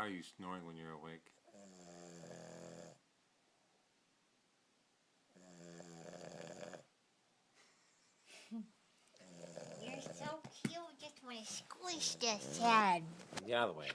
are you snoring when you're awake? You're so cute. Just want to squish this head. Get out of the way.